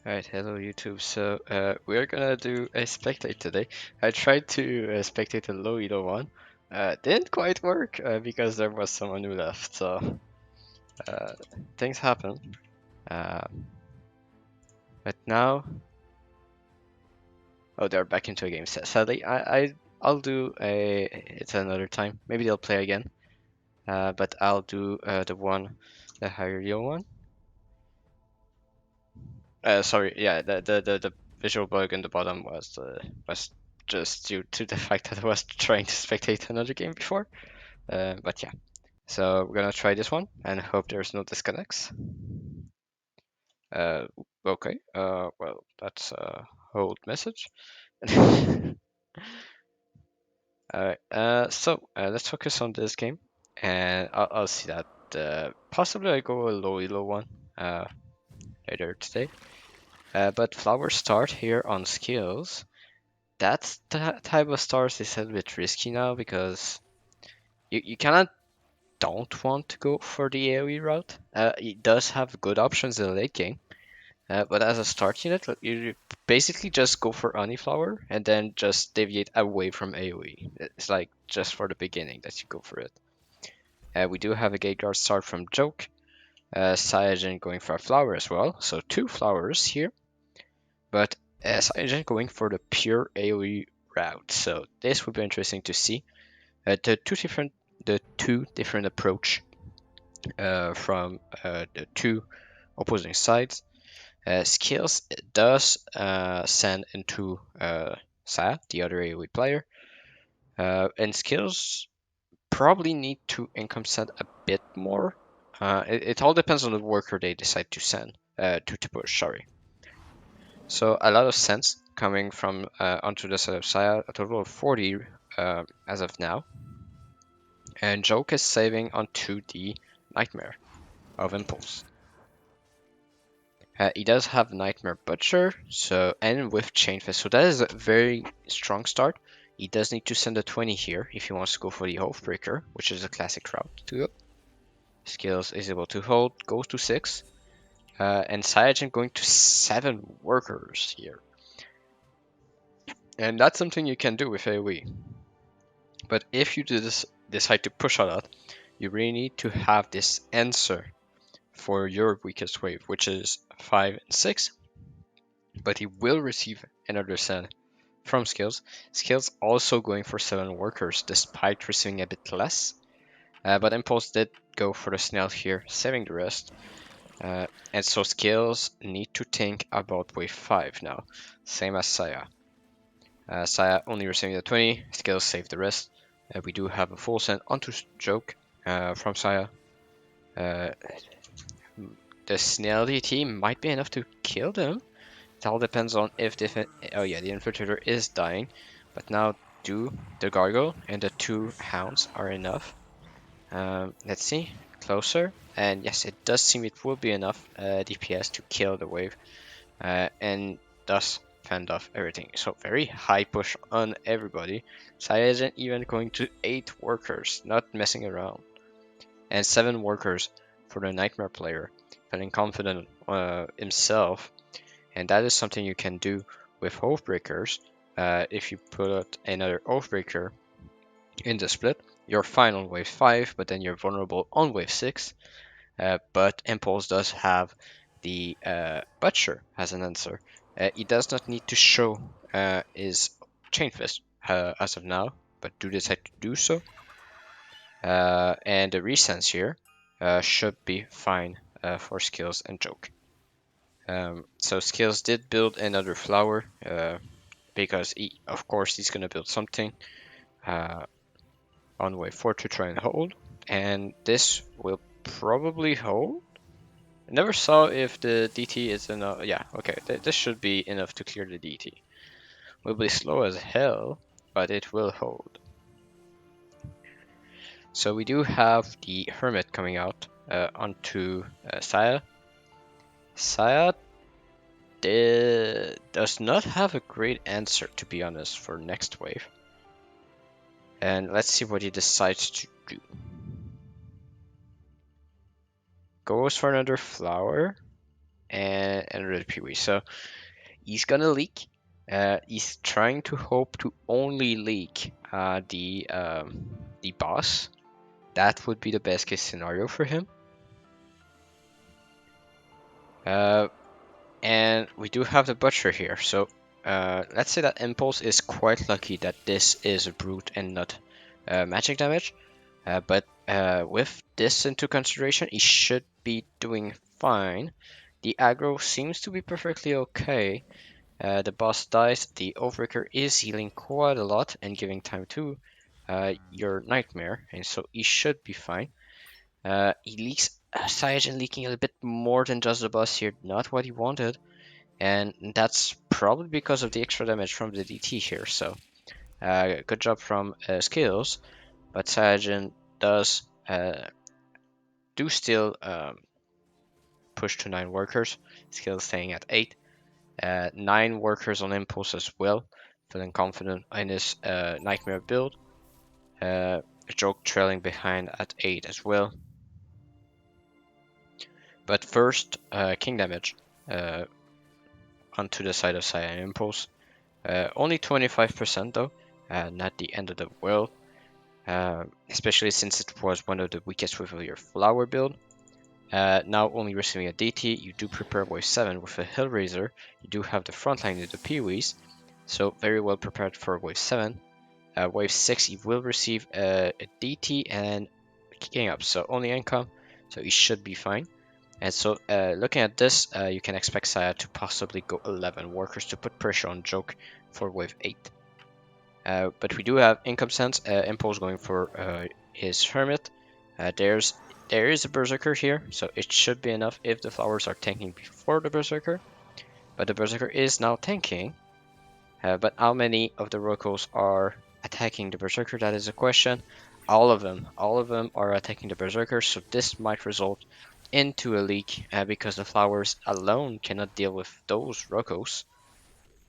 Alright, hello YouTube. So we're gonna do a spectate today. I tried to spectate a low elo one. Didn't quite work because there was someone who left. So uh, things happen. Uh, but now, oh, they're back into a game. Sadly, I'll do a it's another time. Maybe they'll play again. But I'll do the higher elo one. Sorry, yeah, the visual bug in the bottom was just due to the fact that I was trying to spectate another game before. But yeah, so we're gonna try this one and hope there's no disconnects. Uh, okay. Well, that's a hold message. Alright. So let's focus on this game, and I'll see that. Possibly I go a low elo one later today. But flower start here on Skillz. That type of stars is a bit risky now because you cannot don't want to go for the AoE route. It does have good options in the late game, but as a start unit, you basically just go for Flower and then just deviate away from AoE. It's like just for the beginning that you go for it. We do have a Gate Guard start from Joke. Cyanogen going for a flower as well, so two flowers here. But Cyanogen going for the pure AoE route, so this would be interesting to see. The two different approach from the two opposing sides. Skillz does send into Saya, the other AoE player, and Skillz probably need to income send a bit more. It all depends on the worker they decide to send to push. Sorry. So a lot of sense coming from onto the side of Saya, a total of 40 as of now. And Joke is saving onto the Nightmare of Impulz. He does have Nightmare Butcher, so and with Chainfist, so that is a very strong start. He does need to send a 20 here if he wants to go for the Oathbreaker, which is a classic route to go. Skillz is able to hold, goes to 6, and Cyanogen going to 7 workers here. And that's something you can do with AoE. But if you decide to push a lot, you really need to have this answer for your weakest wave, which is 5 and 6. But he will receive another send from Skillz. Skillz also going for 7 workers despite receiving a bit less. But Impulz did go for the snail here, saving the rest. And so Skillz need to think about wave 5 now, same as Saya. Saya only receiving the 20, Skillz save the rest. We do have a full send onto Joke from Saya. The snail DT might be enough to kill them. It all depends on if the oh yeah, the infiltrator is dying, but now do the gargoyle and the 2 hounds are enough. Let's see, closer, and yes, it does seem it will be enough DPS to kill the wave, and thus fend off everything. So very high push on everybody. Saya isn't even going to 8 workers, not messing around, and 7 workers for the Nightmare player, feeling confident himself. And that is something you can do with Oathbreakers. If you put another Oathbreaker in the split, you're fine on wave 5, but then you're vulnerable on wave 6. But Impulz does have the Butcher as an answer. He does not need to show his Chain Fist as of now, but do decide to do so. And the resense here should be fine for Skillz and Joke. So Skillz did build another flower because of course he's gonna build something on wave 4 to try and hold, and this will probably hold. I never saw if the DT is enough. Yeah, okay, this should be enough to clear the DT. Will be slow as hell, but it will hold. So we do have the Hermit coming out onto Saya. Saya does not have a great answer, to be honest, for next wave. And let's see what he decides to do. Goes for another flower. and another PoE. So he's gonna leak. He's trying to hope to only leak the boss. That would be the best case scenario for him. And we do have the butcher here. So let's say that Impulse is quite lucky that this is a brute and not magic damage. But with this into consideration, he should be doing fine. The aggro seems to be perfectly okay. The boss dies. The Overbreaker is healing quite a lot and giving time to your Nightmare, and so he should be fine. He leaks Cyanogen leaking a little bit more than just the boss here, not what he wanted, and that's probably because of the extra damage from the DT here. So good job from Skillz, but Cyanogen does do still push to 9 workers. Skillz staying at 8. 9 workers on Impulse as well, feeling confident in his Nightmare build. Joke trailing behind at 8 as well. But first, King damage onto the side of Saya and Impulse. Only 25% though, not the end of the world. Especially since it was one of the weakest with your flower build. Now only receiving a DT, you do prepare wave 7 with a Hellraiser. You do have the frontline with the PoEs, so very well prepared for wave 7. Wave 6, you will receive a DT and kicking up, so only income, so you should be fine. And so looking at this, you can expect Saya to possibly go 11 workers to put pressure on Joke for wave 8. But we do have income sense, Impulse going for his Hermit. There is a Berserker here, so it should be enough if the flowers are tanking before the Berserker. But the Berserker is now tanking. But how many of the Rokos are attacking the Berserker? That is a question. All of them are attacking the Berserker, so this might result into a leak because the flowers alone cannot deal with those Rokos.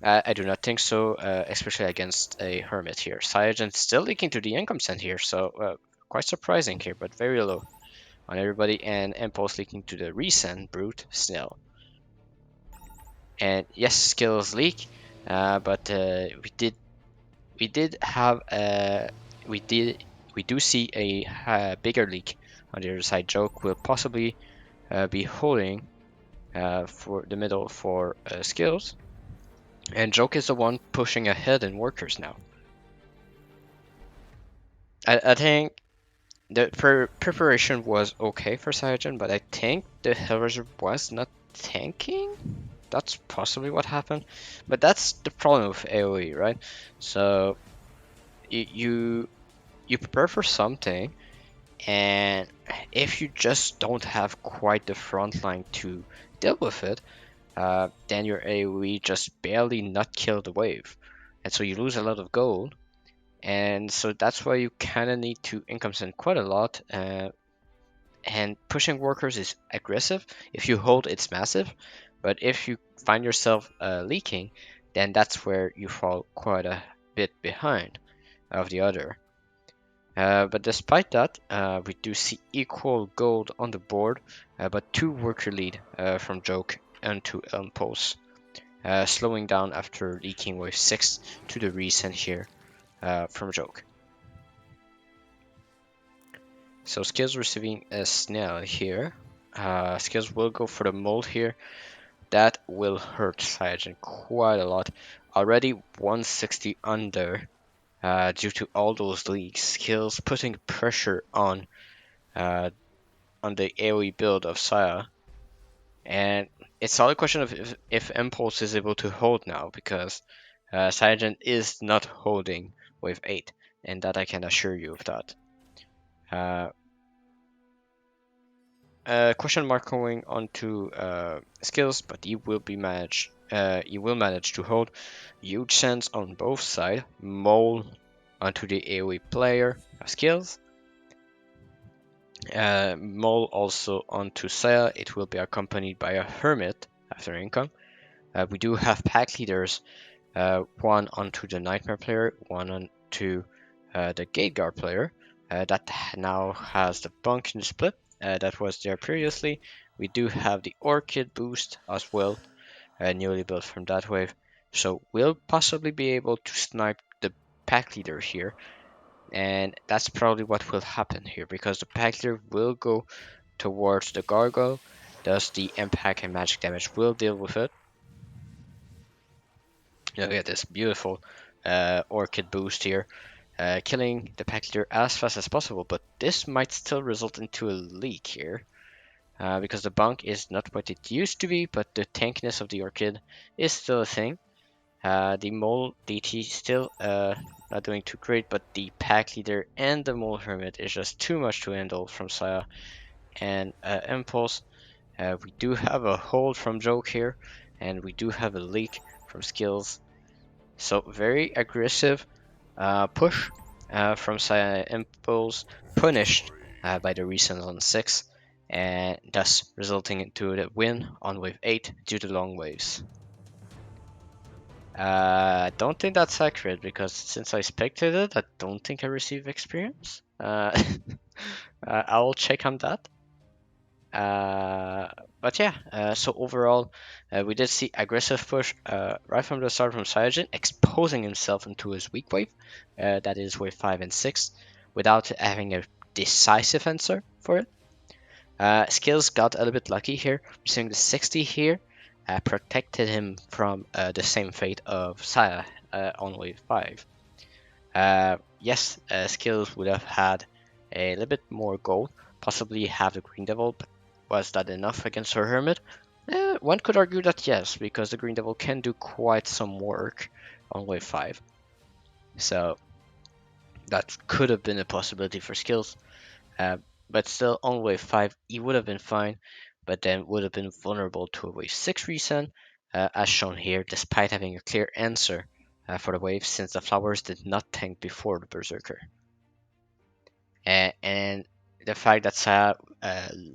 I do not think so, especially against a Hermit here. Cyanogen still leaking to the income sent here, so quite surprising here, but very low on everybody, and Impulse leaking to the resend Brute Snail. And yes, skills leak, but we do see a bigger leak on the other side. Joke will possibly be holding for the middle for Skillz, and Joke is the one pushing ahead in workers now. I think the preparation was okay for Cyanogen, but I think the Hellraiser was not tanking. That's possibly what happened, but that's the problem with AoE, right? So you prepare for something, and if you just don't have quite the front line to deal with it, then your AoE just barely not kill the wave, and so you lose a lot of gold. And so that's why you kind of need to income send quite a lot. And pushing workers is aggressive. If you hold, it's massive. But if you find yourself leaking, then that's where you fall quite a bit behind of the other. But despite that, we do see equal gold on the board, but 2 worker lead from Joke and to Impulse, slowing down after leaking wave 6 to the resend here from Joke. So Skillz receiving a Snail here. Skillz will go for the mold here. That will hurt Cyanogen quite a lot. Already 160 under due to all those leaks. Skillz putting pressure on the AoE build of Saya. And it's all a question of if Impulse is able to hold now, because Cyanogen is not holding wave 8, and that I can assure you of that. Question mark going on to Skillz, but he will be managed. He will manage to hold. Huge sense on both sides. Mole onto the AoE player Skillz. Mole also onto Saya. It will be accompanied by a Hermit after income. We do have pack leaders. One onto the Nightmare player, one onto the Gate Guard player. That now has the bunk in the split. That was there previously, We do have the Orchid boost as well, newly built from that wave. So we'll possibly be able to snipe the pack leader here. And that's probably what will happen here because the pack leader will go towards the gargoyle. Thus the impact and magic damage will deal with it. Look at this beautiful Orchid boost here. Killing the pack leader as fast as possible, but this might still result into a leak here. Because the bunk is not what it used to be, but the tankiness of the Orchid is still a thing. The Mole DT still not doing too great, but the Pack Leader and the Mole Hermit is just too much to handle from Saya and Impulse. We do have a hold from Joke here, and we do have a leak from Skillz. So very aggressive push from Saya Impulse, punished by the recent on 6, and thus resulting into the win on wave 8 due to long waves. I don't think that's accurate because since I spectated, I don't think I received experience. I'll check on that. But yeah, so overall, we did see aggressive push right from the start from Cyajin, exposing himself into his weak wave, that is wave 5 and 6, without having a decisive answer for it. Skillz got a little bit lucky here, seeing the 60 here, protected him from the same fate of Saya on wave 5. Yes, Skillz would have had a little bit more gold, possibly have the Green Devil, but was that enough against her Hermit? One could argue that yes, because the Green Devil can do quite some work on wave 5. So that could have been a possibility for Skillz. But still, on wave 5, he would have been fine, but then would have been vulnerable to a wave 6 reset, as shown here, despite having a clear answer for the wave, since the flowers did not tank before the Berserker. And the fact that Saya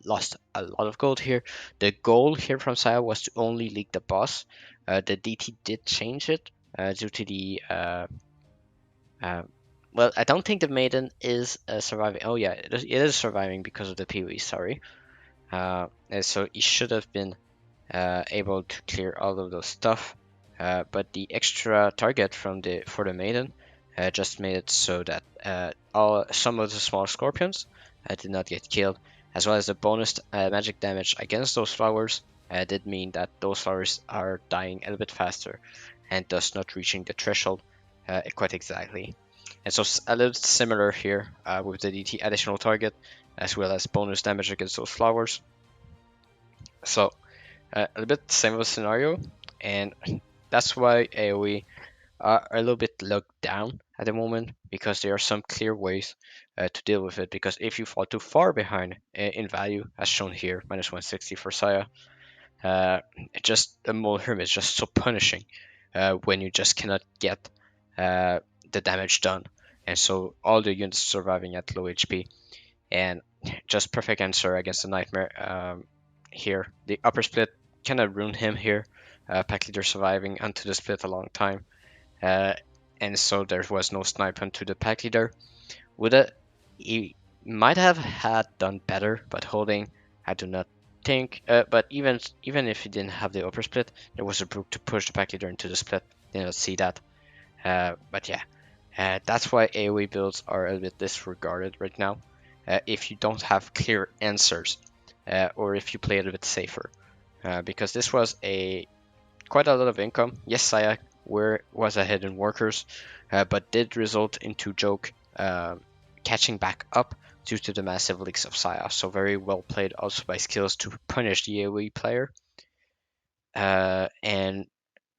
lost a lot of gold here, the goal here from Saya was to only leak the boss. The DT did change it due to the well, I don't think the maiden is surviving. Oh yeah, it is surviving because of the PoE. Sorry. And so he should have been able to clear all of those stuff. But the extra target from for the maiden just made it so that some of the small scorpions did not get killed, as well as the bonus magic damage against those flowers did mean that those flowers are dying a little bit faster and thus not reaching the threshold quite exactly. And so a little similar here with the DT additional target as well as bonus damage against those flowers. So a little bit same of a scenario, and that's why AoE are a little bit locked down at the moment, because there are some clear ways to deal with it. Because if you fall too far behind in value, as shown here, minus 160 for Saya, just a Mole Hermit is just so punishing when you just cannot get the damage done, and so all the units surviving at low HP, and just perfect answer against the Nightmare here. The upper split kind of ruined him here. Pack leader surviving onto the split a long time, and so there was no snipe onto the pack leader. He might have had done better, but holding, I do not think. But even if he didn't have the upper split, there was a brook to push the pack leader into the split. Did not see that. But yeah, that's why AoE builds are a bit disregarded right now. If you don't have clear answers, or if you play a little bit safer, because this was quite a lot of income. Yes, Saya was ahead in workers, but did result into Joke catching back up due to the massive leaks of Saya. So very well played also by Skillz to punish the AoE player and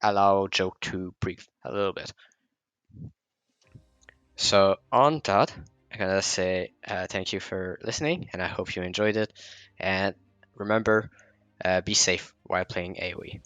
allow Joke to breathe a little bit. So on that, I'm gonna say thank you for listening, and I hope you enjoyed it. And remember, be safe while playing AoE.